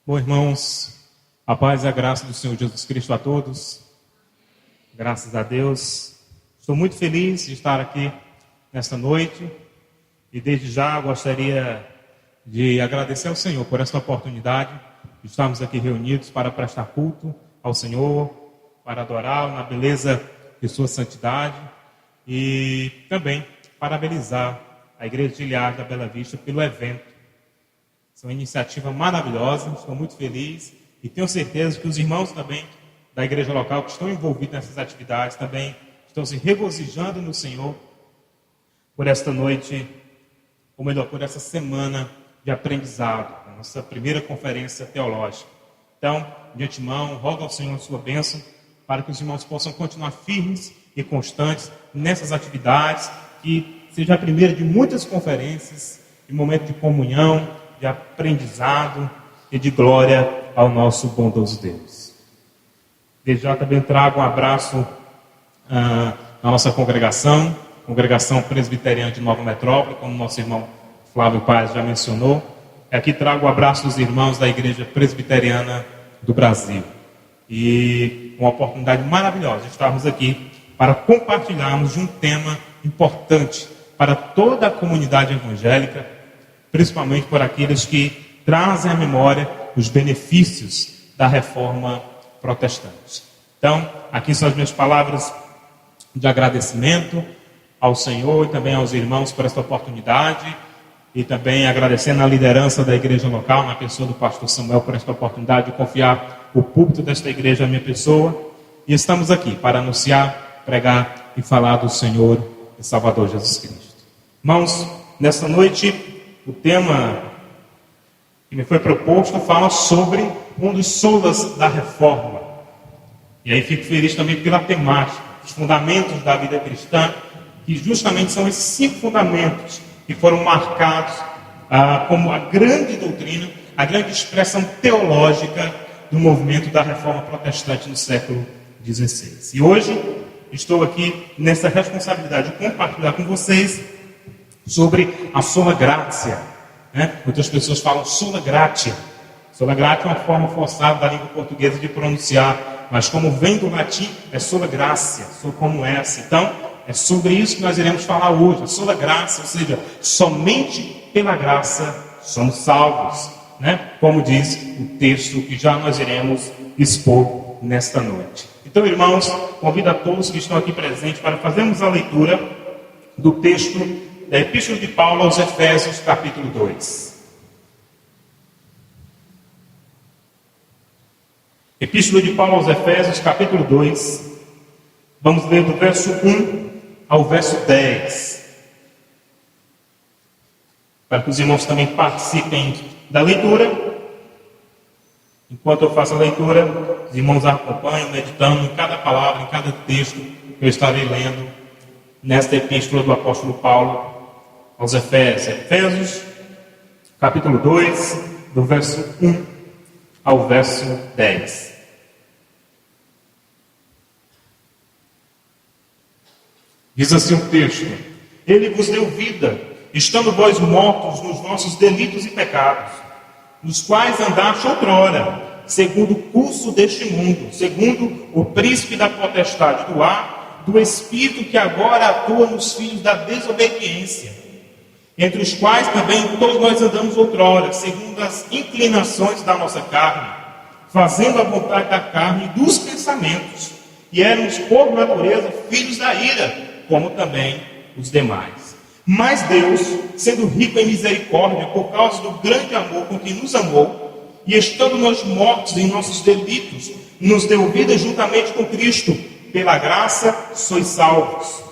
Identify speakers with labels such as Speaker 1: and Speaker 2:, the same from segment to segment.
Speaker 1: Bom, irmãos, a paz e a graça do Senhor Jesus Cristo a todos. Graças a Deus. Estou muito feliz de estar aqui nesta noite e desde já gostaria de agradecer ao Senhor por esta oportunidade de estarmos aqui reunidos para prestar culto ao Senhor, para adorá-lo na beleza de sua santidade e também parabenizar a Igreja de Ilhares da Bela Vista pelo evento. É uma iniciativa maravilhosa, estou muito feliz e tenho certeza que os irmãos também da igreja local que estão envolvidos nessas atividades também estão se regozijando no Senhor por esta noite, ou melhor, por essa semana de aprendizado, a nossa primeira conferência teológica. Então, de antemão, rogo ao Senhor a sua bênção para que os irmãos possam continuar firmes e constantes nessas atividades, que seja a primeira de muitas conferências, de momento de comunhão, de aprendizado e de glória ao nosso bondoso Deus. Desde já também trago um abraço à nossa congregação presbiteriana de Nova Metrópole, como nosso irmão Flávio Paz já mencionou. Aqui trago o abraço dos irmãos da Igreja Presbiteriana do Brasil. E uma oportunidade maravilhosa de estarmos aqui para compartilharmos de um tema importante para toda a comunidade evangélica, principalmente por aqueles que trazem à memória os benefícios da reforma protestante. Então, aqui são as minhas palavras de agradecimento ao Senhor e também aos irmãos por esta oportunidade, e também agradecendo a liderança da igreja local, na pessoa do pastor Samuel, por esta oportunidade de confiar o púlpito desta igreja à minha pessoa. E estamos aqui para anunciar, pregar e falar do Senhor e Salvador Jesus Cristo. Irmãos, nesta noite, o tema que me foi proposto fala sobre um dos solas da reforma. E aí fico feliz também pela temática, os fundamentos da vida cristã, que justamente são esses 5 fundamentos que foram marcados como a grande doutrina, a grande expressão teológica do movimento da reforma protestante no século XVI. E hoje estou aqui nessa responsabilidade de compartilhar com vocês sobre a sola gratia, né? Muitas pessoas falam sola gratia. Sola gratia é uma forma forçada da língua portuguesa de pronunciar, mas como vem do latim, é sola gratia, sou como essa. Então, é sobre isso que nós iremos falar hoje, a sola gratia, ou seja, somente pela graça somos salvos, né? Como diz o texto que já nós iremos expor nesta noite. Então, irmãos, convido a todos que estão aqui presentes para fazermos a leitura do texto da Epístola de Paulo aos Efésios, capítulo 2. Epístola de Paulo aos Efésios, capítulo 2. Vamos ler do verso 1 ao verso 10. Para que os irmãos também participem da leitura. Enquanto eu faço a leitura, os irmãos acompanham, meditando em cada palavra, em cada texto que eu estarei lendo nesta epístola do apóstolo Paulo aos Efésios. Efésios, capítulo 2, do verso 1 ao verso 10. Diz assim o texto: Ele vos deu vida, estando vós mortos nos vossos delitos e pecados, nos quais andaste outrora, segundo o curso deste mundo, segundo o príncipe da potestade do ar, do espírito que agora atua nos filhos da desobediência, entre os quais também todos nós andamos outrora, segundo as inclinações da nossa carne, fazendo a vontade da carne e dos pensamentos, e éramos por natureza filhos da ira, como também os demais. Mas Deus, sendo rico em misericórdia, por causa do grande amor com que nos amou, e estando nós mortos em nossos delitos, nos deu vida juntamente com Cristo. Pela graça sois salvos.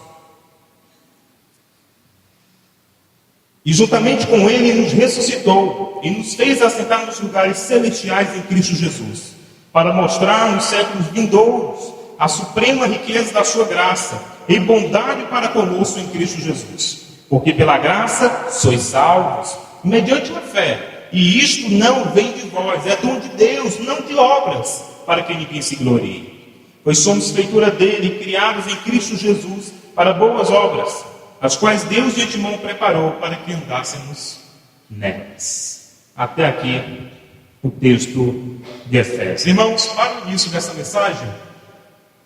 Speaker 1: E juntamente com Ele nos ressuscitou e nos fez assentar nos lugares celestiais em Cristo Jesus, para mostrar nos séculos vindouros a suprema riqueza da sua graça e bondade para conosco em Cristo Jesus. Porque pela graça sois salvos, mediante a fé. E isto não vem de vós, é dom de Deus, não de obras, para que ninguém se glorie. Pois somos feitura dele, criados em Cristo Jesus, para boas obras, as quais Deus de antemão preparou para que andássemos nelas. Até aqui o texto de Efésios. Irmãos, para o início dessa mensagem,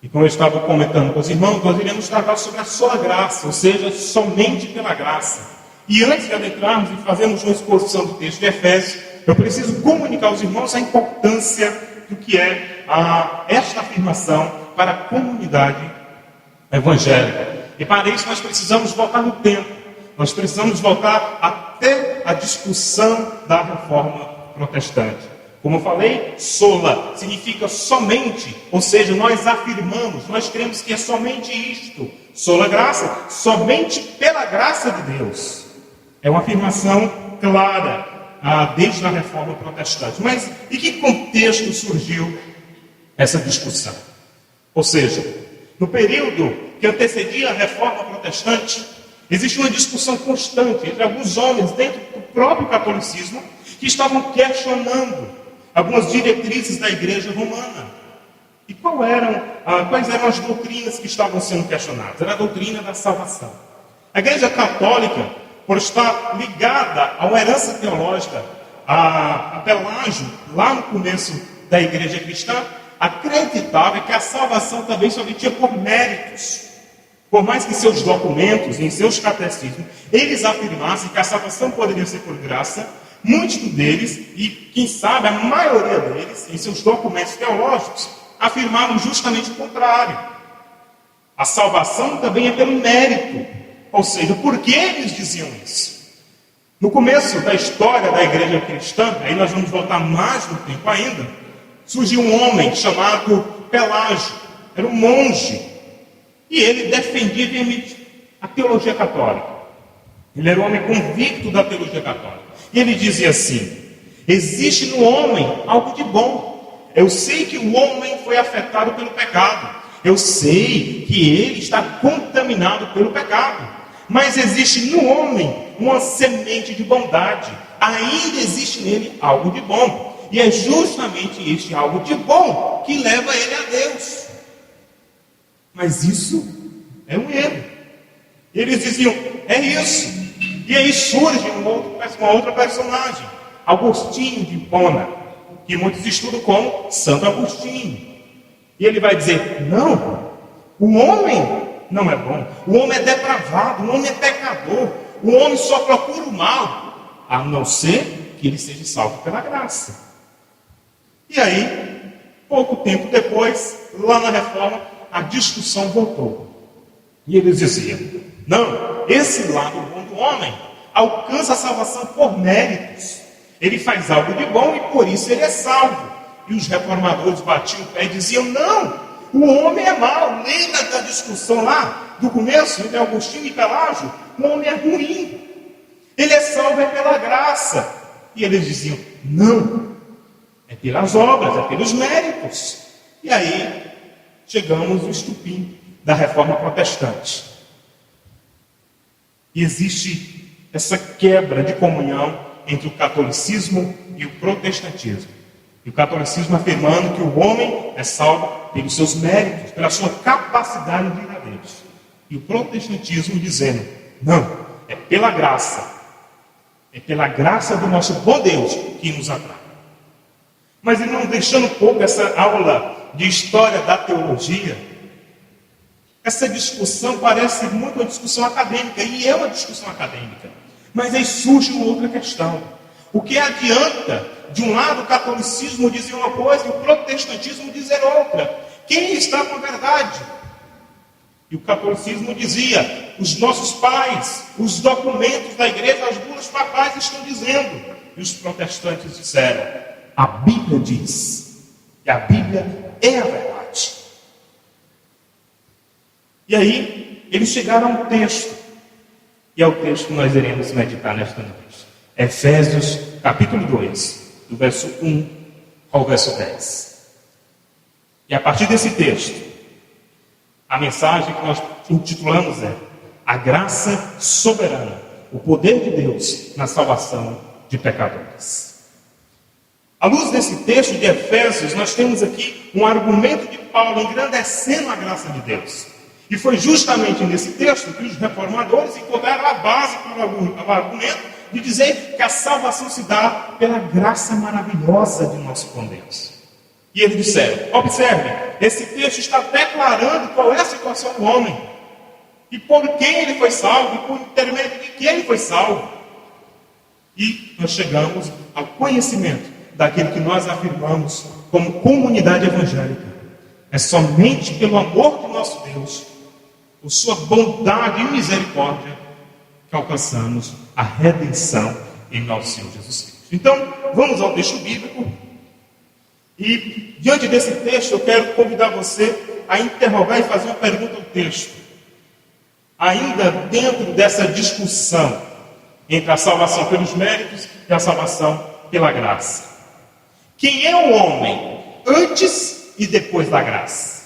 Speaker 1: e como eu estava comentando com os irmãos, nós iremos tratar sobre a sola graça, ou seja, somente pela graça. E antes de adentrarmos e fazermos uma exposição do texto de Efésios, eu preciso comunicar aos irmãos a importância do que é esta afirmação para a comunidade evangélica. E para isso nós precisamos voltar no tempo. Nós precisamos voltar até a discussão da reforma protestante. Como eu falei, sola significa somente, ou seja, nós afirmamos, nós cremos que é somente isto. Sola graça, somente pela graça de Deus. É uma afirmação clara desde a reforma protestante. Mas em que contexto surgiu essa discussão? Ou seja, no período que antecedia a reforma protestante, existe uma discussão constante entre alguns homens dentro do próprio catolicismo que estavam questionando algumas diretrizes da igreja romana. E quais eram as doutrinas que estavam sendo questionadas? Era a doutrina da salvação. A igreja católica, por estar ligada a uma herança teológica, a Pelágio, lá no começo da igreja cristã, acreditava que a salvação também só vinha por méritos. Por mais que seus documentos, em seus catecismos, eles afirmassem que a salvação poderia ser por graça, muitos deles, e quem sabe a maioria deles, em seus documentos teológicos, afirmavam justamente o contrário. A salvação também é pelo mérito. Ou seja, por que eles diziam isso? No começo da história da igreja cristã, aí nós vamos voltar mais no tempo ainda, surgiu um homem chamado Pelágio. Era um monge. E ele defendia a teologia católica. Ele era um homem convicto da teologia católica. E ele dizia assim: existe no homem algo de bom. Eu sei que o homem foi afetado pelo pecado. Eu sei que ele está contaminado pelo pecado. Mas existe no homem uma semente de bondade. Ainda existe nele algo de bom. E é justamente este algo de bom que leva ele a Deus. Mas isso é um erro. Eles diziam: é isso. E aí surge uma outra personagem, Agostinho de Hipona, que muitos estudam como Santo Agostinho. E ele vai dizer: não, o homem não é bom, o homem é depravado, o homem é pecador, o homem só procura o mal, a não ser que ele seja salvo pela graça. E aí, pouco tempo depois, lá na reforma, a discussão voltou. E eles diziam: não, esse lado bom do homem alcança a salvação por méritos. Ele faz algo de bom e por isso ele é salvo. E os reformadores batiam o pé e diziam: não, o homem é mau. Lembra da discussão lá do começo entre Agostinho e Pelágio? O homem é ruim. Ele é salvo pela graça. E eles diziam: não, é pelas obras, é pelos méritos. E aí chegamos no estupim da reforma protestante. E existe essa quebra de comunhão entre o catolicismo e o protestantismo. E o catolicismo afirmando que o homem é salvo pelos seus méritos, pela sua capacidade de ir a Deus. E o protestantismo dizendo: não, é pela graça. É pela graça do nosso bom Deus que nos atrai. Mas não deixando um pouco essa aula de história da teologia, essa discussão parece muito uma discussão acadêmica, e é uma discussão acadêmica. Mas aí surge uma outra questão. O que adianta, de um lado, o catolicismo dizer uma coisa e o protestantismo dizer outra? Quem está com a verdade? E o catolicismo dizia: os nossos pais, os documentos da igreja, as bulas papais estão dizendo. E os protestantes disseram: a Bíblia diz. E a Bíblia é a verdade. E aí, eles chegaram a um texto. E é o texto que nós iremos meditar nesta noite. Efésios, capítulo 2, do verso 1 ao verso 10. E a partir desse texto, a mensagem que nós intitulamos é: a graça soberana, o poder de Deus na salvação de pecadores. À luz desse texto de Efésios, nós temos aqui um argumento de Paulo engrandecendo a graça de Deus. E foi justamente nesse texto que os reformadores encontraram a base para o argumento de dizer que a salvação se dá pela graça maravilhosa de nosso bom Deus. E eles disseram, observe, esse texto está declarando qual é a situação do homem, e por quem ele foi salvo, e por intermédio de quem ele foi salvo. E nós chegamos ao conhecimento daquele que nós afirmamos como comunidade evangélica. É somente pelo amor de nosso Deus, por sua bondade e misericórdia, que alcançamos a redenção em nosso Senhor Jesus Cristo. Então, vamos ao texto bíblico. E, diante desse texto, eu quero convidar você a interrogar e fazer uma pergunta ao texto. Ainda dentro dessa discussão entre a salvação pelos méritos e a salvação pela graça. Quem é o homem antes e depois da graça?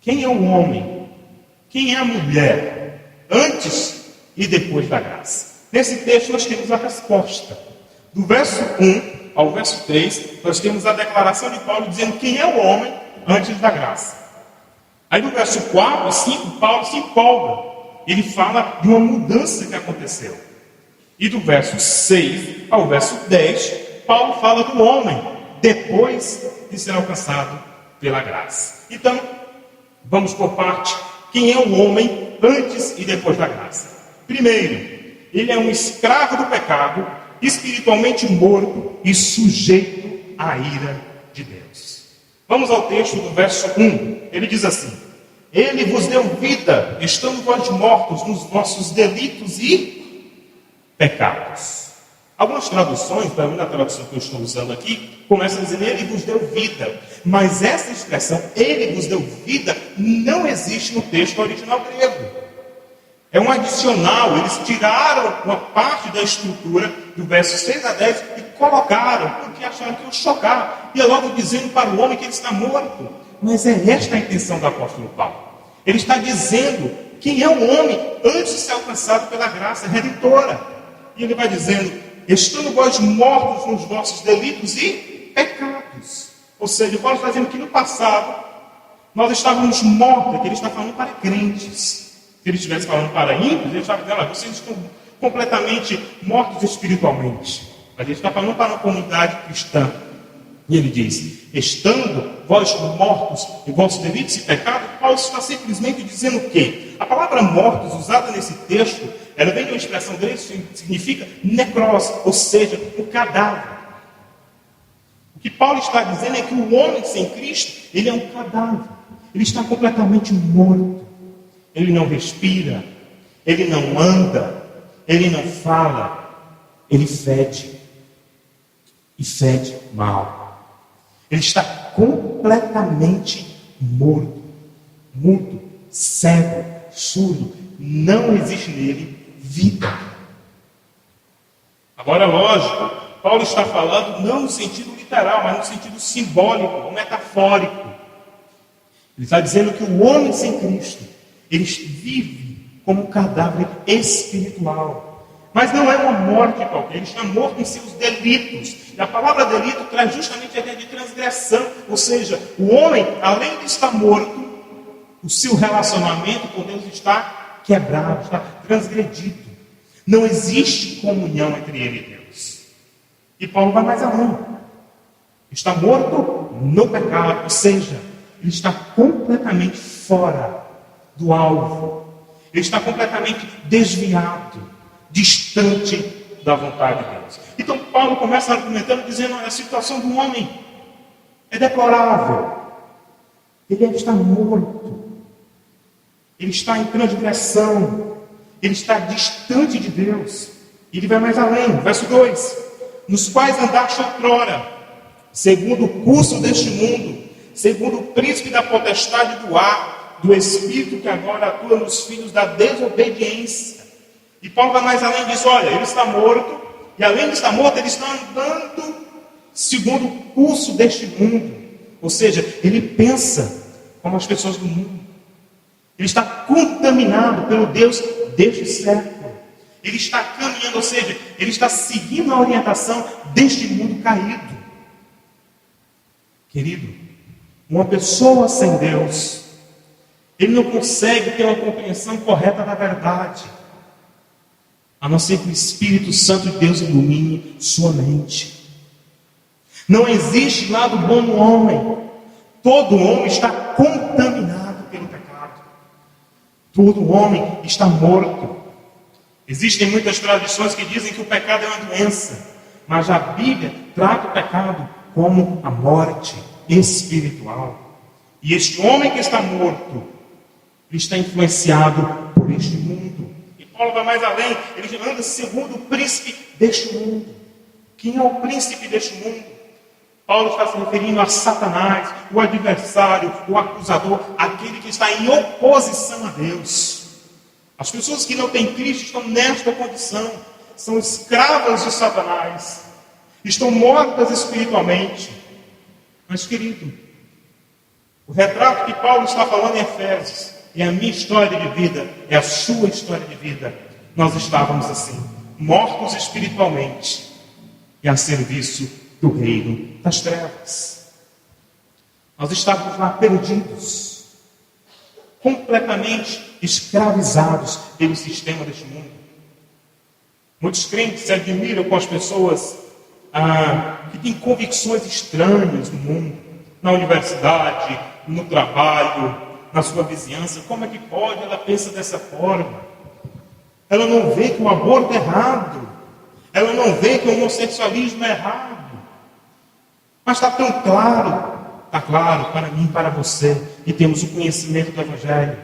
Speaker 1: Quem é o homem? Quem é a mulher antes e depois da graça? Nesse texto nós temos a resposta. Do verso 1 ao verso 3, nós temos a declaração de Paulo dizendo quem é o homem antes da graça. Aí no verso 4 e 5, Paulo se empolga. Ele fala de uma mudança que aconteceu. E do verso 6 ao verso 10, Paulo fala do homem depois de ser alcançado pela graça. Então, vamos por parte. Quem é o homem antes e depois da graça? Primeiro, ele é um escravo do pecado, espiritualmente morto e sujeito à ira de Deus. Vamos ao texto do verso 1. Ele diz assim: Ele vos deu vida, estando vós mortos nos vossos delitos e pecados. Algumas traduções, pelo menos a tradução que eu estou usando aqui, começam dizendo Ele vos deu vida. Mas essa expressão, Ele vos deu vida, não existe no texto original grego. É um adicional, eles tiraram uma parte da estrutura do verso 6 a 10 e colocaram, porque acharam que ia chocar. E é logo dizendo para o homem que ele está morto. Mas é esta a intenção do apóstolo Paulo. Ele está dizendo quem é o homem antes de ser alcançado pela graça redentora. E ele vai dizendo, estando vós mortos nos vossos delitos e pecados. Ou seja, Paulo está dizendo que no passado nós estávamos mortos, que ele está falando para crentes. Se ele estivesse falando para ímpios, ele estava dizendo, vocês estão completamente mortos espiritualmente. Mas ele está falando para uma comunidade cristã. E ele diz, estando vós mortos em vossos delitos e pecados, Paulo está simplesmente dizendo o quê? A palavra mortos, usada nesse texto, ela vem de uma expressão grega que significa necrose, ou seja, o cadáver. O que Paulo está dizendo é que o homem sem Cristo, ele é um cadáver. Ele está completamente morto. Ele não respira, ele não anda, ele não fala, ele fede. E fede mal. Ele está completamente morto, mudo, cego, surdo. Não existe nele vida. Agora, lógico, Paulo está falando não no sentido literal, mas no sentido simbólico, ou metafórico. Ele está dizendo que o homem sem Cristo, ele vive como um cadáver espiritual. Mas não é uma morte qualquer, ele está morto em seus delitos. E a palavra delito traz justamente a ideia de transgressão. Ou seja, o homem, além de estar morto, o seu relacionamento com Deus está quebrado, está transgredido. Não existe comunhão entre ele e Deus. E Paulo vai mais além. Está morto no pecado, ou seja, ele está completamente fora do alvo. Ele está completamente desviado, distante da vontade de Deus. Então Paulo começa argumentando, dizendo, a situação do homem é deplorável. Ele está morto. Ele está em transgressão. Ele está distante de Deus. E ele vai mais além. Verso 2. Nos quais andaste outrora, segundo o curso deste mundo, segundo o príncipe da potestade do ar, do Espírito que agora atua nos filhos da desobediência. E Paulo vai mais além e diz, olha, ele está morto, e além de estar morto, ele está andando segundo o curso deste mundo. Ou seja, ele pensa como as pessoas do mundo. Ele está contaminado pelo Deus deste século. Ele está caminhando, ou seja, ele está seguindo a orientação deste mundo caído. Querido, uma pessoa sem Deus, ele não consegue ter uma compreensão correta da verdade. a não ser que o Espírito Santo de Deus ilumine sua mente. Não existe lado bom no homem. Todo homem está contaminado pelo pecado. Todo homem está morto. Existem muitas tradições que dizem que o pecado é uma doença, mas a Bíblia trata o pecado como a morte espiritual. E este homem que está morto, ele está influenciado por este mundo. E Paulo vai mais além, ele anda segundo o príncipe deste mundo. Quem é o príncipe deste mundo? Paulo está se referindo a Satanás, o adversário, o acusador, aquele que está em oposição a Deus. As pessoas que não têm Cristo estão nesta condição, são escravas de Satanás, estão mortas espiritualmente. Mas, querido, o retrato que Paulo está falando em Efésios é a minha história de vida, é a sua história de vida. Nós estávamos assim, mortos espiritualmente e a serviço do reino das trevas. Nós estávamos lá perdidos, completamente escravizados pelo sistema deste mundo. Muitos crentes se admiram com as pessoas que têm convicções estranhas no mundo, na universidade, no trabalho, na sua vizinhança. Como é que pode? Ela pensa dessa forma. Ela não vê que o aborto é errado. Ela não vê que o homossexualismo é errado. Mas está tão claro, está claro para mim e para você, que temos o conhecimento do Evangelho.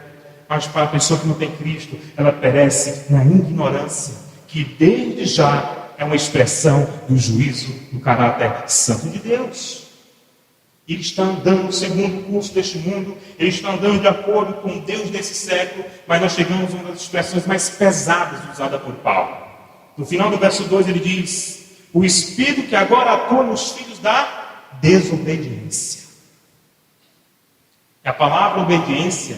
Speaker 1: Mas para a pessoa que não tem Cristo, ela perece na ignorância, que desde já é uma expressão do juízo do caráter santo de Deus. Ele está andando segundo o curso deste mundo, ele está andando de acordo com o Deus desse século, mas nós chegamos a uma das expressões mais pesadas usada por Paulo. No final do verso 2 ele diz: o Espírito que agora atua nos filhos da desobediência. A palavra obediência,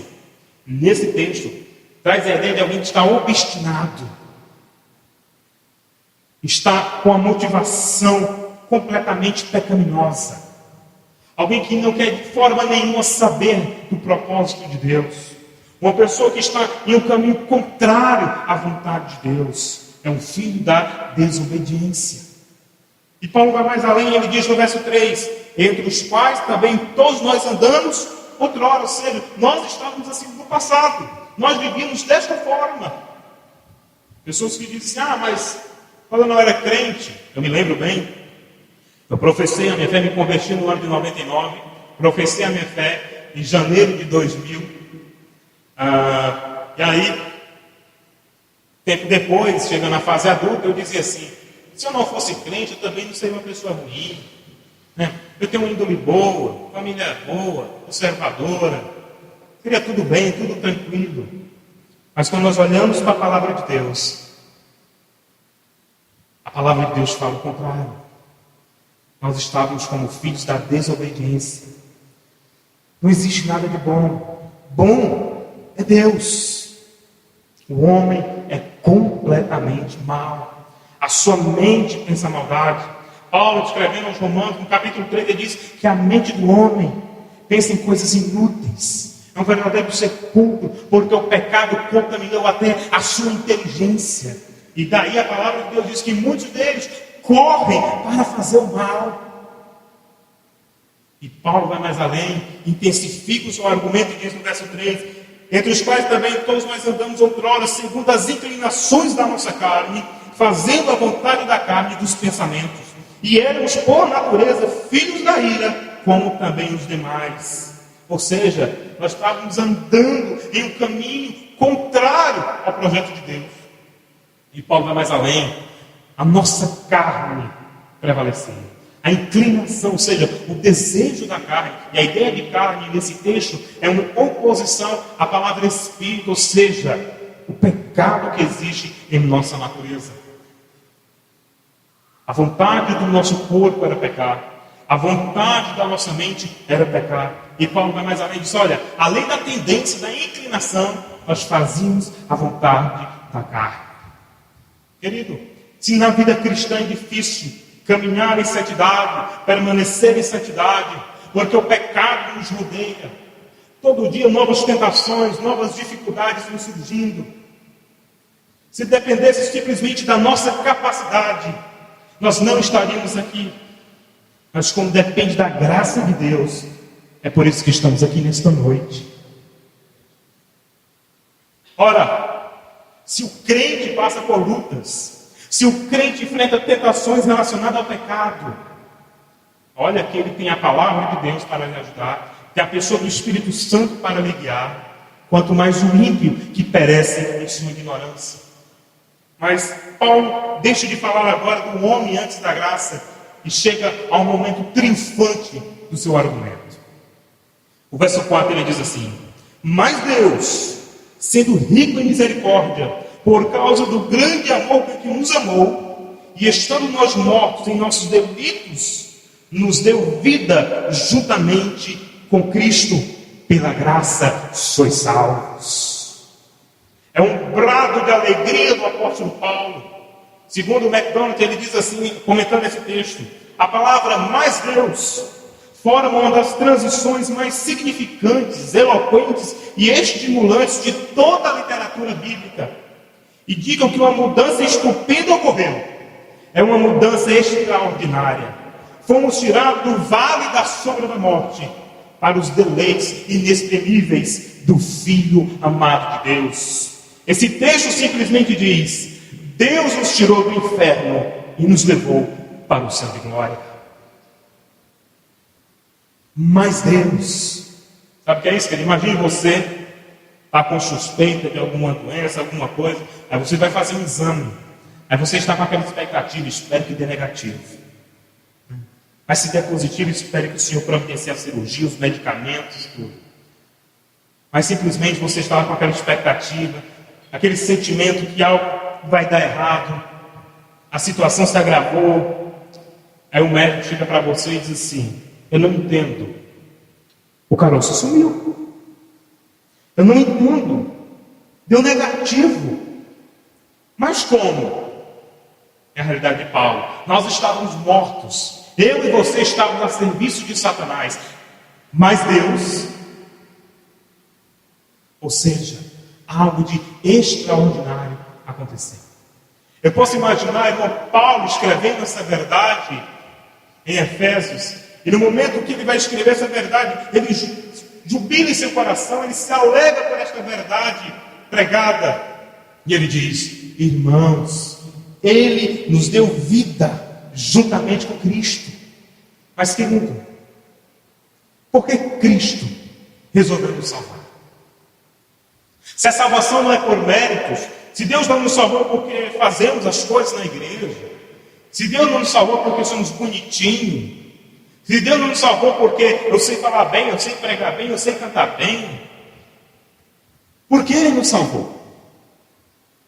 Speaker 1: nesse texto, traz a ideia de alguém que está obstinado, está com a motivação completamente pecaminosa, alguém que não quer de forma nenhuma saber do propósito de Deus, uma pessoa que está em um caminho contrário à vontade de Deus, é um filho da desobediência. E Paulo vai mais além, ele diz no verso 3, entre os quais também todos nós andamos outrora, ou seja, nós estávamos assim no passado, nós vivíamos desta forma. Pessoas que dizem assim, mas quando eu não era crente, eu me lembro bem, eu professei a minha fé, me converti no ano de 99, professei a minha fé em janeiro de 2000, e aí, tempo depois, chegando na fase adulta, eu dizia assim, se eu não fosse crente, eu também não seria uma pessoa ruim, né? Eu tenho uma índole boa, família boa, conservadora, seria tudo bem, tudo tranquilo. Mas quando nós olhamos para a palavra de Deus, a palavra de Deus fala o contrário. Nós estávamos como filhos da desobediência. Não existe nada de bom. Bom é Deus. O homem é completamente mau. A sua mente pensa maldade. Paulo, escrevendo aos Romanos, no capítulo 3, ele diz que a mente do homem pensa em coisas inúteis. É um verdadeiro sepulcro, porque o pecado contaminou até a sua inteligência. E daí a palavra de Deus diz que muitos deles correm para fazer o mal. E Paulo vai mais além, intensifica o seu argumento e diz no verso 3, entre os quais também todos nós andamos outrora, segundo as inclinações da nossa carne, fazendo a vontade da carne e dos pensamentos. E éramos, por natureza, filhos da ira, como também os demais. Ou seja, nós estávamos andando em um caminho contrário ao projeto de Deus. E Paulo vai mais além. A nossa carne prevalecia. A inclinação, ou seja, o desejo da carne. E a ideia de carne nesse texto é uma oposição à palavra espírito, ou seja, o pecado que existe em nossa natureza. A vontade do nosso corpo era pecar. A vontade da nossa mente era pecar. E Paulo vai mais além e diz, olha, além da tendência, da inclinação, nós fazíamos a vontade da carne. Querido, se na vida cristã é difícil caminhar em santidade, permanecer em santidade, porque o pecado nos rodeia, todo dia novas tentações, novas dificuldades vão surgindo. Se dependesse simplesmente da nossa capacidade, nós não estaríamos aqui. Mas como depende da graça de Deus, é por isso que estamos aqui nesta noite. Ora, se o crente passa por lutas, se o crente enfrenta tentações relacionadas ao pecado, olha que ele tem a palavra de Deus para lhe ajudar, tem a pessoa do Espírito Santo para lhe guiar, quanto mais o ímpio que perece em sua ignorância. Mas Paulo deixa de falar agora do homem antes da graça e chega ao momento triunfante do seu argumento. O verso 4 ele diz assim: mas Deus, sendo rico em misericórdia, por causa do grande amor com que nos amou, e estando nós mortos em nossos delitos, nos deu vida juntamente com Cristo. Pela graça sois salvos. É um brado de alegria do apóstolo Paulo. Segundo o MacDonald, ele diz assim, comentando esse texto: a palavra mais Deus forma uma das transições mais significantes, eloquentes e estimulantes de toda a literatura bíblica. E digam que uma mudança estupenda ocorreu. É uma mudança extraordinária. Fomos tirados do vale da sombra da morte para os deleites inexprimíveis do Filho amado de Deus. Esse texto simplesmente diz: Deus nos tirou do inferno e nos levou para o céu de glória. Mas Deus, sabe o que é isso? Imagine você está com suspeita de alguma doença, alguma coisa, aí você vai fazer um exame, aí você está com aquela expectativa, espero que dê negativo. Mas se der positivo, espere que o Senhor providencie a cirurgia, os medicamentos, tudo. Mas simplesmente você estava com aquela expectativa, aquele sentimento que algo vai dar errado, a situação se agravou, aí o médico chega para você e diz assim: eu não entendo, o caroço sumiu, eu não entendo, deu negativo, mas como? É a realidade de Paulo. Nós estávamos mortos, eu e você estávamos a serviço de Satanás, mas Deus, ou seja, algo de extraordinário aconteceu. Eu posso imaginar irmão Paulo escrevendo essa verdade em Efésios, e no momento que ele vai escrever essa verdade, ele jubila em seu coração, ele se alegra por esta verdade pregada, e ele diz: irmãos, ele nos deu vida juntamente com Cristo. Mas querido, por que Cristo resolveu nos salvar? Se a salvação não é por méritos, se Deus não nos salvou porque fazemos as coisas na igreja, se Deus não nos salvou porque somos bonitinhos, se Deus não nos salvou porque eu sei falar bem, eu sei pregar bem, eu sei cantar bem, por que Ele nos salvou?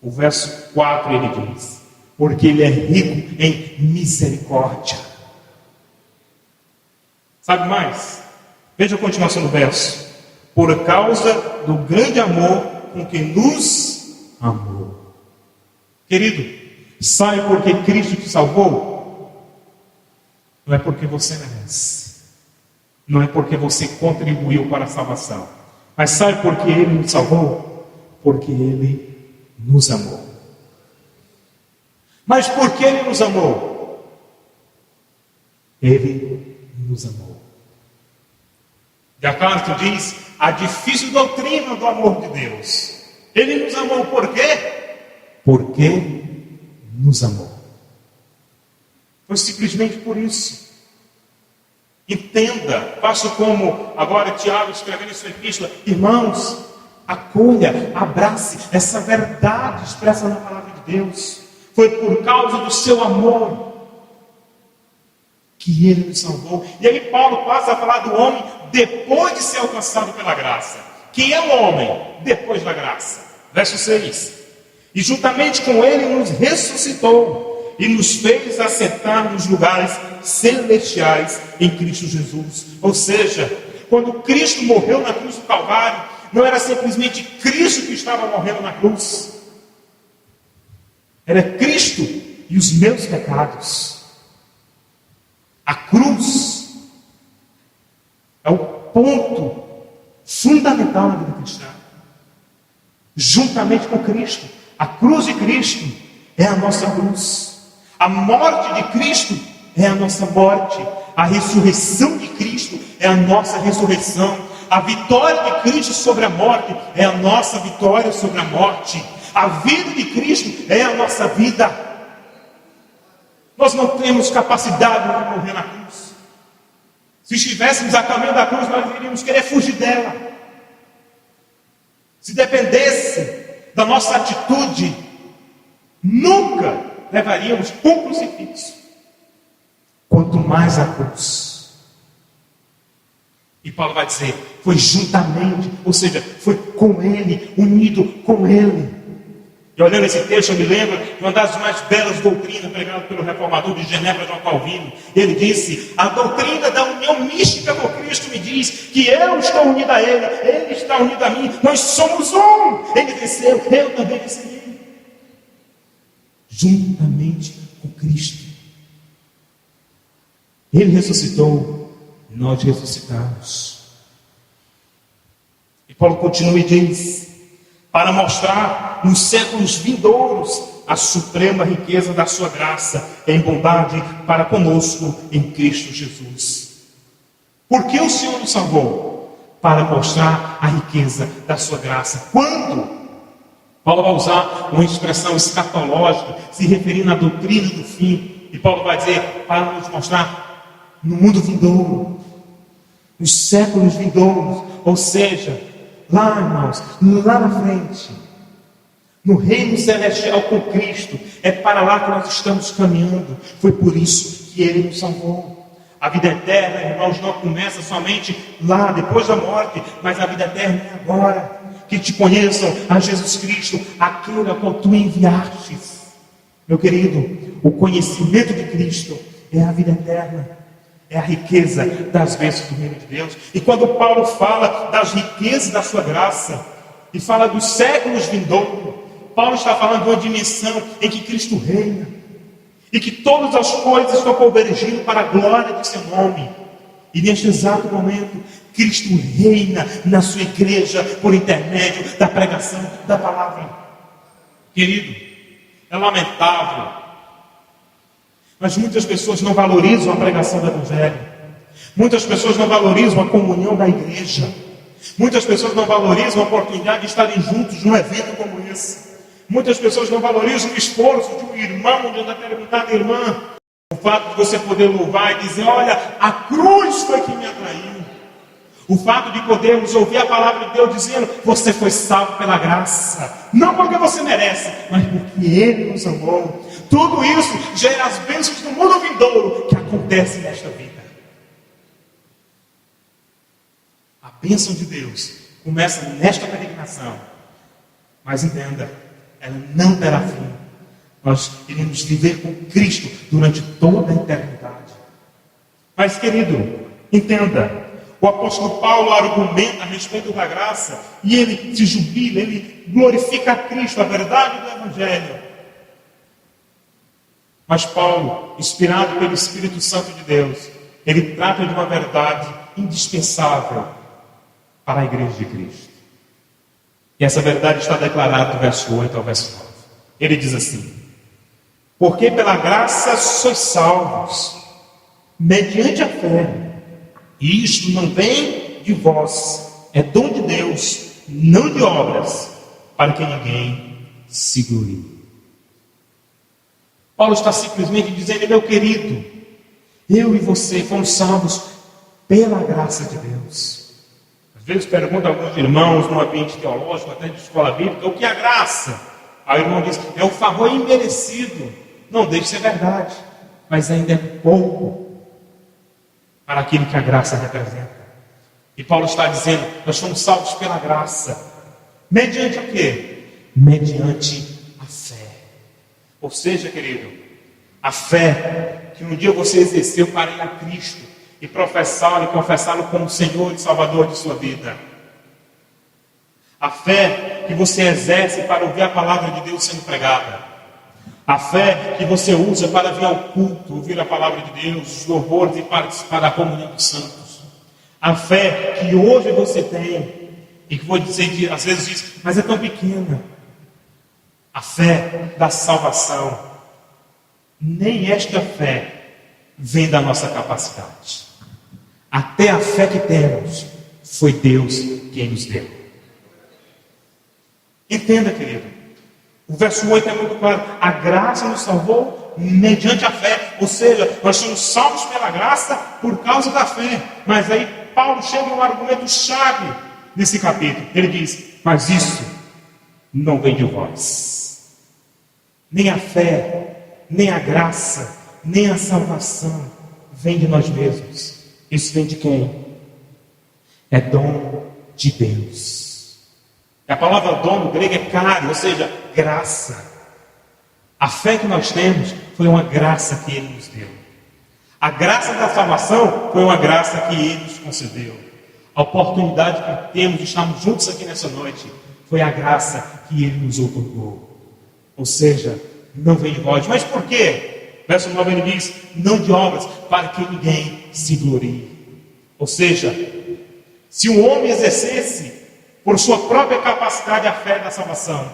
Speaker 1: O verso 4 ele diz: porque Ele é rico em misericórdia. Sabe mais? Veja a continuação do verso: por causa do grande amor com que nos amou. Querido, sabe por que Cristo te salvou? Não é porque você merece, não é porque você contribuiu para a salvação, mas sabe por que Ele nos salvou? Porque Ele nos amou. Mas por que Ele nos amou? Ele nos amou. Descartes diz a difícil doutrina do amor de Deus. Ele nos amou por quê? Porque nos amou. Foi simplesmente por isso. Entenda, faça como agora Tiago escrevendo em sua epístola: irmãos, acolha, abrace essa verdade expressa na palavra de Deus. Foi por causa do seu amor que Ele nos salvou. E aí Paulo passa a falar do homem depois de ser alcançado pela graça. Quem é o homem depois da graça? Verso 6: e juntamente com Ele nos ressuscitou e nos fez assentar nos lugares celestiais em Cristo Jesus. Ou seja, quando Cristo morreu na cruz do Calvário, não era simplesmente Cristo que estava morrendo na cruz, era Cristo e os meus pecados. A cruz é o ponto fundamental na vida cristã. Juntamente com Cristo, A cruz de Cristo é a nossa cruz. A morte de Cristo é a nossa morte. A ressurreição de Cristo é a nossa ressurreição. A vitória de Cristo sobre a morte é a nossa vitória sobre a morte. A vida de Cristo é a nossa vida. Nós não temos capacidade de morrer na cruz. Se estivéssemos a caminho da cruz, nós iríamos querer fugir dela. Se dependesse da nossa atitude, nunca levaríamos um crucifixo. Quanto mais a cruz. E Paulo vai dizer, foi juntamente, ou seja, foi com Ele, unido com Ele. E olhando esse texto, eu me lembro de uma das mais belas doutrinas pregadas pelo reformador de Genebra, João Calvino. Ele disse, a doutrina da união mística com Cristo me diz que eu estou unido a Ele está unido a mim, nós somos um. Ele venceu, eu também vencerei. Juntamente com Cristo. Ele ressuscitou, nós ressuscitamos. E Paulo continua e diz, para mostrar nos séculos vindouros a suprema riqueza da sua graça em bondade para conosco em Cristo Jesus. Por que o Senhor nos salvou? Para mostrar a riqueza da sua graça. Quando? Paulo vai usar uma expressão escatológica, se referindo à doutrina do fim. E Paulo vai dizer, para nos mostrar no mundo vindouro, nos séculos vindouros, ou seja, lá, irmãos, lá na frente, no reino celestial com Cristo, é para lá que nós estamos caminhando. Foi por isso que Ele nos salvou. A vida eterna, irmãos, não começa somente lá, depois da morte, mas a vida eterna é agora. Que te conheçam a Jesus Cristo, aquele a qual tu enviastes. Meu querido, o conhecimento de Cristo é a vida eterna. É a riqueza das bênçãos do reino de Deus. E quando Paulo fala das riquezas da sua graça, e fala dos séculos vindouros, Paulo está falando de uma dimensão em que Cristo reina, e que todas as coisas estão convergindo para a glória de seu nome. E neste exato momento, Cristo reina na sua igreja, por intermédio da pregação da palavra. Querido, é lamentável, mas muitas pessoas não valorizam a pregação do Evangelho. Muitas pessoas não valorizam a comunhão da igreja. Muitas pessoas não valorizam a oportunidade de estarem juntos num evento como esse. Muitas pessoas não valorizam o esforço de um irmão, de uma determinada irmã. O fato de você poder louvar e dizer, olha, a cruz foi que me atraiu. O fato de podermos ouvir a palavra de Deus dizendo, você foi salvo pela graça. Não porque você merece, mas porque Ele nos amou. Tudo isso gera as bênçãos do mundo vindouro que acontecem nesta vida. A bênção de Deus começa nesta peregrinação. Mas entenda, ela não terá fim. Nós iremos viver com Cristo durante toda a eternidade. Mas, querido, entenda, o apóstolo Paulo argumenta a respeito da graça e ele se jubila, ele glorifica a Cristo, a verdade do Evangelho. Mas Paulo, inspirado pelo Espírito Santo de Deus, ele trata de uma verdade indispensável para a igreja de Cristo. E essa verdade está declarada do verso 8 ao verso 9. Ele diz assim, porque pela graça sois salvos, mediante a fé. E isto não vem de vós, é dom de Deus, não de obras, para que ninguém se glorie. Paulo está simplesmente dizendo, meu querido, eu e você fomos salvos pela graça de Deus. Às vezes pergunto a alguns irmãos, no ambiente teológico, até de escola bíblica, o que é a graça? Aí o irmão diz, é um favor imerecido. Não deixe de ser verdade, mas ainda é pouco para aquilo que a graça representa. E Paulo está dizendo, nós somos salvos pela graça. Mediante o quê? Mediante a fé. Ou seja, querido, a fé que um dia você exerceu para ir a Cristo e professá-lo e confessá-lo como Senhor e Salvador de sua vida. A fé que você exerce para ouvir a palavra de Deus sendo pregada. A fé que você usa para vir ao culto, ouvir a palavra de Deus, os louvores e participar da comunhão dos santos. A fé que hoje você tem, e que vou dizer, às vezes diz, mas é tão pequena. a fé da salvação, nem esta fé vem da nossa capacidade. Até a fé que temos, foi Deus quem nos deu. Entenda, querido. O verso 8 é muito claro. A graça nos salvou mediante a fé. Ou seja, nós somos salvos pela graça por causa da fé. Mas aí Paulo chega a um argumento chave nesse capítulo. Ele diz: mas isso não vem de vós. Nem a fé, nem a graça, nem a salvação vem de nós mesmos. Isso vem de quem? É dom de Deus. A palavra dom no grego é caro, ou seja, graça. A fé que nós temos foi uma graça que Ele nos deu. A graça da salvação foi uma graça que Ele nos concedeu. A oportunidade que temos de estarmos juntos aqui nessa noite foi a graça que Ele nos otorgou. Ou seja, não vem de vós. Mas por quê? Verso 9 ele diz: não de obras, para que ninguém se glorie. Ou seja, se um homem exercesse por sua própria capacidade a fé da salvação,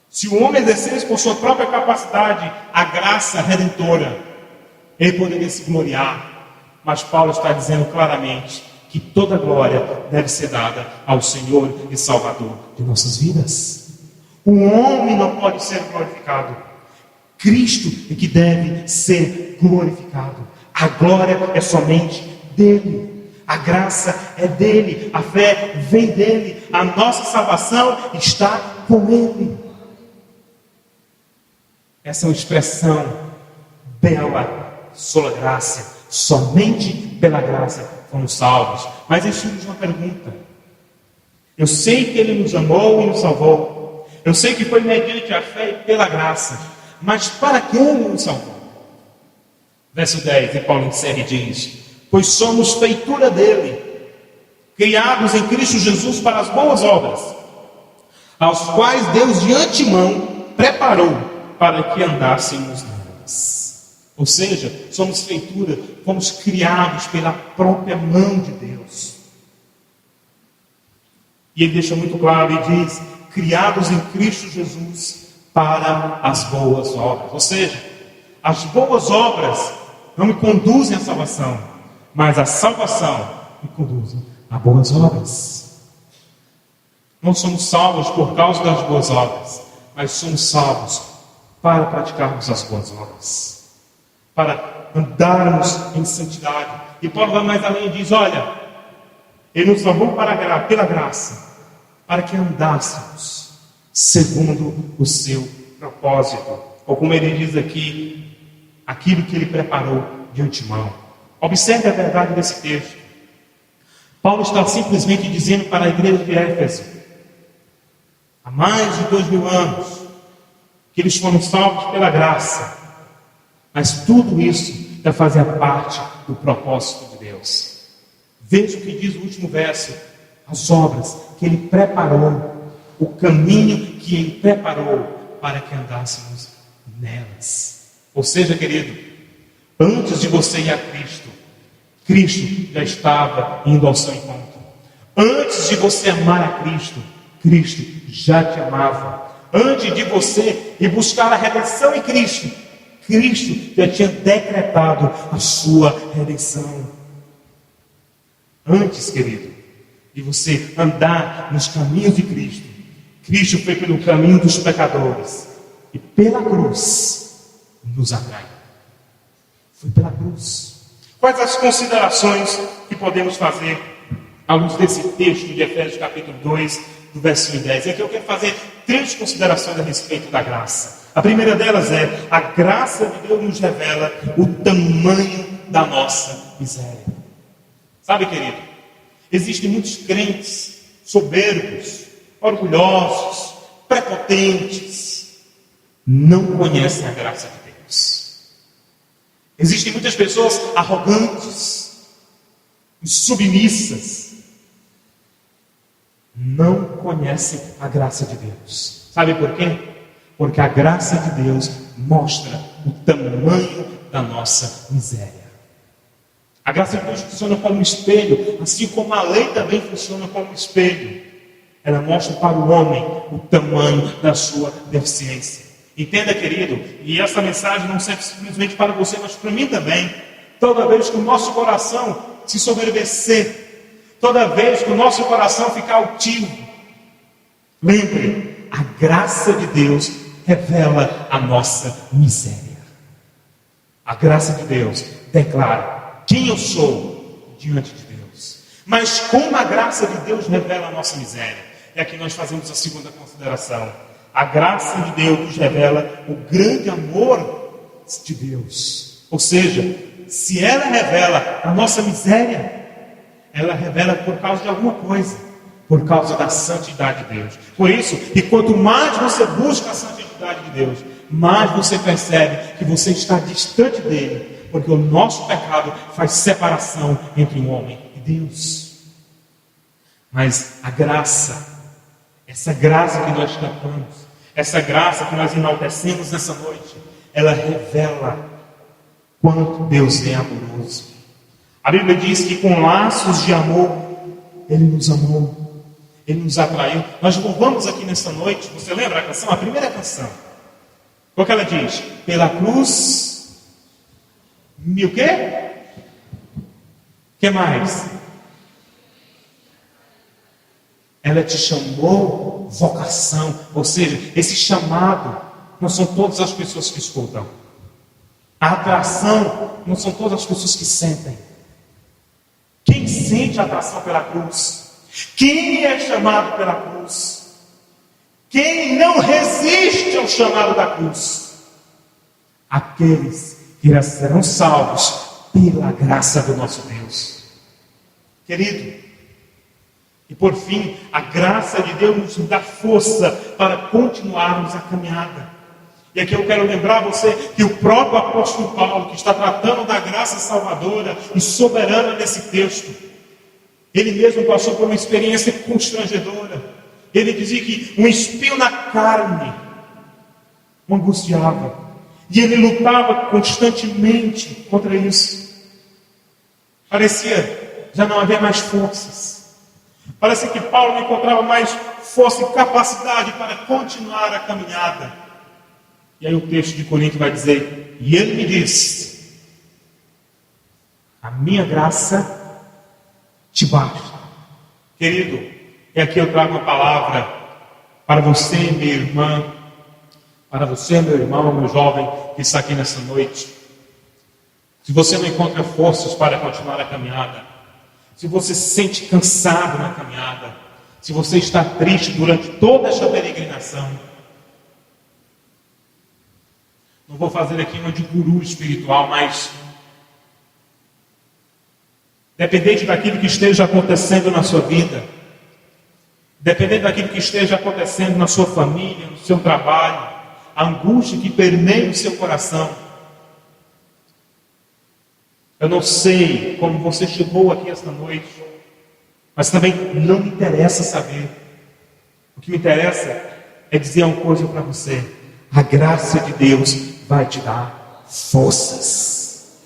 Speaker 1: se o homem exercesse por sua própria capacidade a graça redentora, ele poderia se gloriar. Mas Paulo está dizendo claramente que toda glória deve ser dada ao Senhor e Salvador de nossas vidas. O homem não pode ser glorificado. Cristo é que deve ser glorificado. A glória é somente dele. A graça é dele. A fé vem dele. A nossa salvação está com ele. Essa é uma expressão bela, sola graça. Somente pela graça fomos salvos. Mas isso nos uma pergunta. Eu sei que ele nos amou e nos salvou. Eu sei que foi mediante a fé e pela graça. Mas para que Ele nos salvou? Verso 10, e Paulo encerra e diz: pois somos feitura dele, criados em Cristo Jesus para as boas obras, aos quais Deus de antemão preparou para que andássemos nelas. Ou seja, somos feitura, fomos criados pela própria mão de Deus. E ele deixa muito claro e diz: criados em Cristo Jesus para as boas obras. Ou seja, as boas obras não me conduzem à salvação, mas a salvação me conduz a boas obras. Não somos salvos por causa das boas obras, mas somos salvos para praticarmos as boas obras, para andarmos em santidade. E Paulo vai mais além e diz: olha, Ele nos salvou pela graça, para que andássemos segundo o seu propósito, ou como ele diz aqui, aquilo que ele preparou de antemão. Observe a verdade desse texto. Paulo está simplesmente dizendo para a igreja de Éfeso, há mais de 2000 anos, que eles foram salvos pela graça, mas tudo isso já fazia parte do propósito de Deus. Veja o que diz o último verso: as obras que ele preparou, o caminho que ele preparou para que andássemos nelas. Ou seja, querido, antes de você ir a Cristo, Cristo já estava indo ao seu encontro. Antes de você amar a Cristo, Cristo já te amava. Antes de você ir buscar a redenção em Cristo, Cristo já tinha decretado a sua redenção. Antes, querido, de você andar nos caminhos de Cristo, Cristo foi pelo caminho dos pecadores e pela cruz nos atraiu. Foi pela cruz. Quais as considerações que podemos fazer à luz desse texto de Efésios capítulo 2, do verso 10? E aqui eu quero fazer 3 considerações a respeito da graça. A primeira delas é: a graça de Deus nos revela o tamanho da nossa miséria. Sabe, querido, existem muitos crentes soberbos, orgulhosos, prepotentes, não conhecem a graça de Deus. Existem muitas pessoas arrogantes, submissas, não conhecem a graça de Deus. Sabe por quê? Porque a graça de Deus mostra o tamanho da nossa miséria. A graça de Deus funciona como um espelho, assim como a lei também funciona como um espelho. ela mostra para o homem o tamanho da sua deficiência. Entenda, querido, e essa mensagem não serve simplesmente para você, mas para mim também. Toda vez que o nosso coração se soberbecer, toda vez que o nosso coração ficar altivo, lembre, a graça de Deus revela a nossa miséria. A graça de Deus declara quem eu sou diante de Deus. Mas como a graça de Deus revela a nossa miséria? E aqui nós fazemos a segunda consideração. A graça de Deus nos revela o grande amor de Deus. Ou seja, se ela revela a nossa miséria, ela revela por causa de alguma coisa, por causa da santidade de Deus. Por isso, e quanto mais você busca a santidade de Deus, mais você percebe que você está distante dele, porque o nosso pecado faz separação entre um homem e Deus. Mas a graça, essa graça que nós cantamos, essa graça que nós enaltecemos nessa noite, ela revela quanto Deus é amoroso. A Bíblia diz que com laços de amor Ele nos amou, Ele nos atraiu. Nós louvamos aqui nessa noite, você lembra a canção? A primeira canção, qual que ela diz? Pela cruz, o quê? O que mais? Ela te chamou vocação, ou seja, esse chamado não são todas as pessoas que escutam. A atração não são todas as pessoas que sentem. Quem sente a atração pela cruz? Quem é chamado pela cruz? Quem não resiste ao chamado da cruz? Aqueles que serão salvos pela graça do nosso Deus. Querido, e por fim, a graça de Deus nos dá força para continuarmos a caminhada. E aqui eu quero lembrar você que o próprio apóstolo Paulo, que está tratando da graça salvadora e soberana nesse texto, ele mesmo passou por uma experiência constrangedora. Ele dizia que um espinho na carne o angustiava, e ele lutava constantemente contra isso. Parecia já não haver mais forças. Parece que Paulo não encontrava mais força e capacidade para continuar a caminhada. E aí o texto de Coríntios vai dizer, e ele me disse, a minha graça te basta. Querido, e aqui eu trago uma palavra para você, minha irmã, para você, meu irmão, meu jovem, que está aqui nessa noite. Se você não encontra forças para continuar a caminhada, se você se sente cansado na caminhada, se você está triste durante toda esta peregrinação, não vou fazer aqui uma de guru espiritual, mas dependente daquilo que esteja acontecendo na sua vida, dependente daquilo que esteja acontecendo na sua família, no seu trabalho, a angústia que permeia o seu coração, eu não sei como você chegou aqui esta noite, mas também não me interessa saber. O que me interessa é dizer uma coisa para você: a graça de Deus vai te dar forças.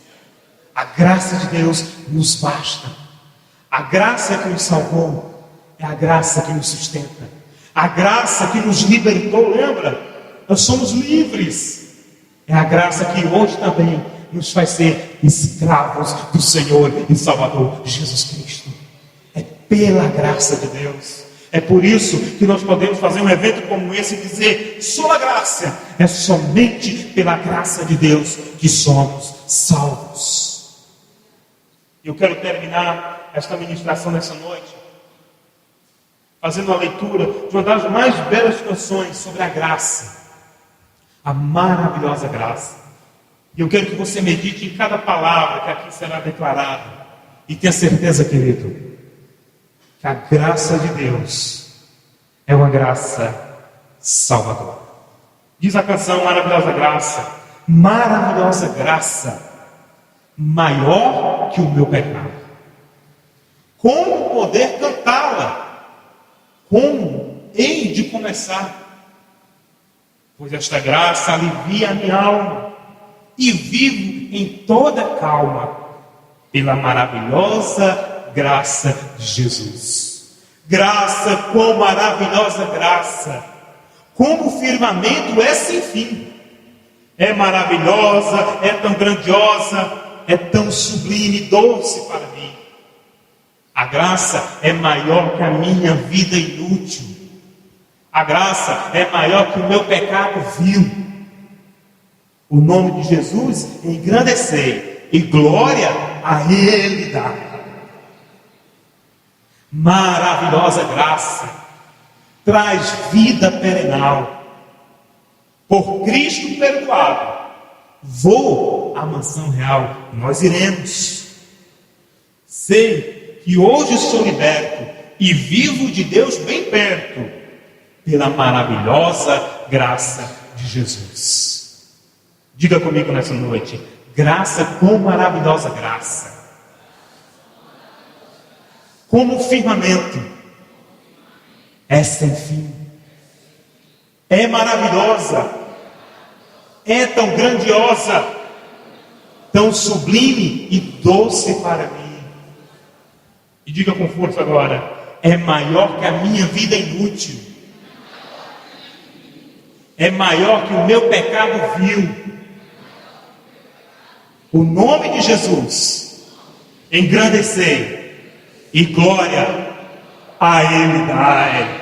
Speaker 1: A graça de Deus nos basta. A graça que nos salvou é a graça que nos sustenta. A graça que nos libertou, lembra? Nós somos livres. É a graça que hoje também nos faz ser escravos do Senhor e Salvador Jesus Cristo. É pela graça de Deus. É por isso que nós podemos fazer um evento como esse e dizer: só a graça, é somente pela graça de Deus que somos salvos. Eu quero terminar esta ministração nessa noite fazendo a leitura de uma das mais belas canções sobre a graça, a maravilhosa graça. E eu quero que você medite em cada palavra que aqui será declarada. E tenha certeza, querido, que a graça de Deus é uma graça salvadora. Diz a canção maravilhosa graça, maior que o meu pecado. Como poder cantá-la? Como hei de começar? Pois esta graça alivia a minha alma e vivo em toda calma pela maravilhosa graça de Jesus. Graça, quão maravilhosa graça! Como o firmamento é sem fim. É maravilhosa, é tão grandiosa, é tão sublime e doce para mim. A graça é maior que a minha vida inútil. A graça é maior que o meu pecado vil. O nome de Jesus engrandecei e glória a Ele dá. Maravilhosa graça traz vida perenal. Por Cristo perdoado, vou à mansão real. Nós iremos. Sei que hoje sou liberto e vivo de Deus bem perto, pela maravilhosa graça de Jesus. Diga comigo nessa noite: graça com maravilhosa graça. Como o firmamento é sem fim, é maravilhosa, é tão grandiosa, tão sublime e doce para mim. E diga com força agora: é maior que a minha vida inútil, é maior que o meu pecado vil. O nome de Jesus engrandecei e glória a Ele dai.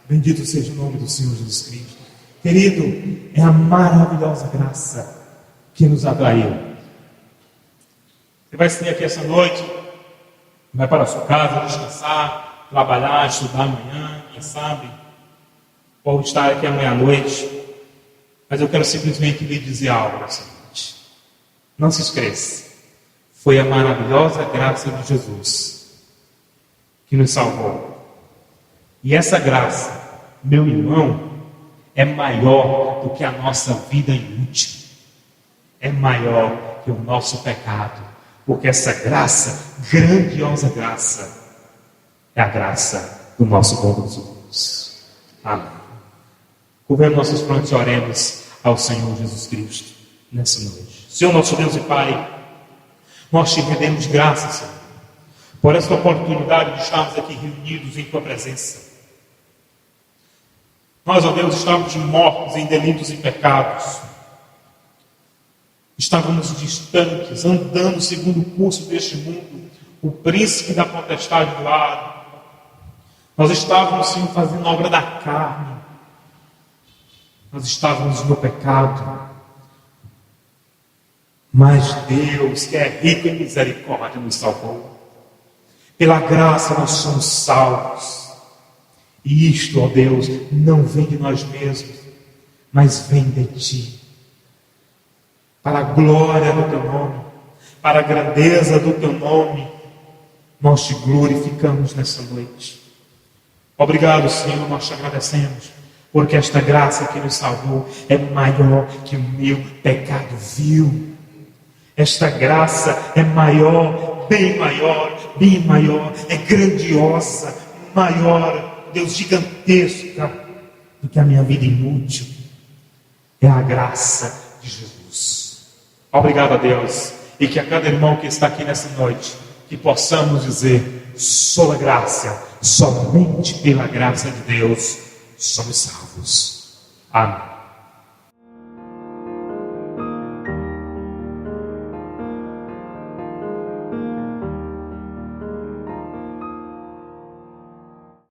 Speaker 1: Bendito seja o nome do Senhor Jesus Cristo. Querido, é a maravilhosa graça que nos atraiu. Você vai sair aqui essa noite, vai para a sua casa descansar, trabalhar, estudar amanhã, quem sabe, ou estar aqui amanhã à noite. Mas eu quero simplesmente lhe dizer algo nessa noite. Não se esqueça, foi a maravilhosa graça de Jesus que nos salvou. E essa graça, meu irmão, é maior do que a nossa vida inútil. É maior que o nosso pecado. Porque essa graça, grandiosa graça, é a graça do nosso bondoso Deus. Amém. Curvemos nossos frontes e oremos ao Senhor Jesus Cristo nessa noite. Senhor nosso Deus e Pai, nós te rendemos graças, Senhor, por esta oportunidade de estarmos aqui reunidos em Tua presença. Nós, ó Deus, estávamos mortos em delitos e pecados. Estávamos distantes, andando segundo o curso deste mundo, o príncipe da potestade do ar. Nós estávamos, Senhor, fazendo a obra da carne. Nós estávamos no pecado. Mas Deus, que é rico em misericórdia, nos salvou. Pela graça nós somos salvos. E isto, ó Deus, não vem de nós mesmos, mas vem de Ti. Para a glória do Teu nome, para a grandeza do Teu nome, nós Te glorificamos nessa noite. Obrigado, Senhor, nós Te agradecemos, porque esta graça que nos salvou é maior que o meu pecado vil. Esta graça é maior, bem maior, é grandiosa, maior, Deus, gigantesca do que a minha vida inútil. É a graça de Jesus. Obrigado a Deus, e que a cada irmão que está aqui nessa noite, que possamos dizer: sola graça, somente pela graça de Deus somos salvos. Amém.